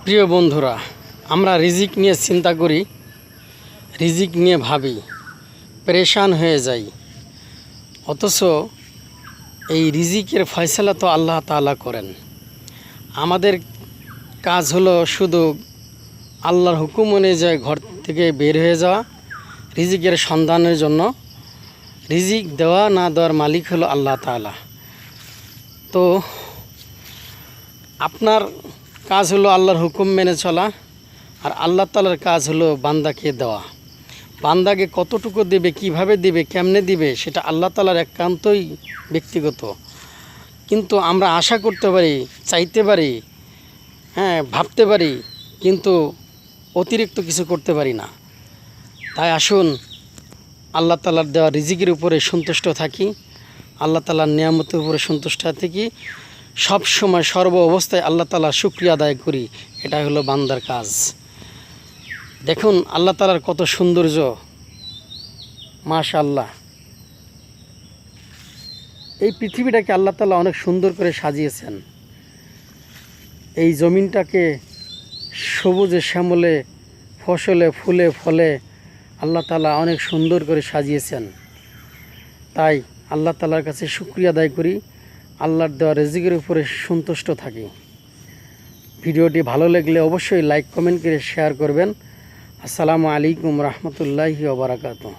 প্রিয় বন্ধুরা, আমরা রিজিক নিয়ে চিন্তা করি, রিজিক নিয়ে ভাবি, পেরেশান হয়ে যাই। অথচ এই রিজিকের ফয়সালা তো আল্লাহ তাআলা করেন। আমাদের কাজ হলো শুধু আল্লাহর হুকুম অনুযায়ী ঘর থেকে বের হয়ে যাওয়া, রিজিকের সন্ধানের জন্য। রিজিক দেওয়া না দেওয়ার মালিক হলো আল্লাহ তাআলা। তো আপনার কাজ হলো আল্লাহর হুকুম মেনে চলা, আর আল্লাহ তাআলার কাজ হলো বান্দাকে দেওয়া। বান্দাকে কতটুকু দেবে, কিভাবে দিবে, কেমনে দিবে, সেটা আল্লাহ তাআলার একান্তই ব্যক্তিগত। কিন্তু আমরা আশা করতে পারি, চাইতে পারি, ভাবতে পারি, কিন্তু অতিরিক্ত কিছু করতে পারি না। তাই আসুন আল্লাহ তাআলার দেওয়া রিজিকের উপরে সন্তুষ্ট থাকি, আল্লাহ তাআলার নিয়ামতের উপরে সন্তুষ্ট থাকি, সব সময় সর্ব অবস্থায় আল্লাহ তাআলার শুকরিয়া আদায় করি। এটাই হলো বান্দার কাজ। দেখুন আল্লাহ তাআলার কত সৌন্দর্য, মাশাআল্লাহ। এই পৃথিবীটাকে আল্লাহ তাআলা অনেক সুন্দর করে সাজিয়েছেন। এই জমিনটাকে সবুজে শ্যামলে, ফসলে, ফুলে, ফলে আল্লাহ তাআলা অনেক সুন্দর করে সাজিয়েছেন। তাই আল্লাহ তাআলার কাছে শুকরিয়া আদায় করি, আল্লাহর দেওয়া রিজিকের উপরে সন্তুষ্ট থাকি। ভিডিওটি ভালো লাগলে অবশ্যই লাইক, কমেন্ট করে শেয়ার করবেন। আসসালামু আলাইকুম রহমতুল্লাহি ওয়া বারাকাতুহু।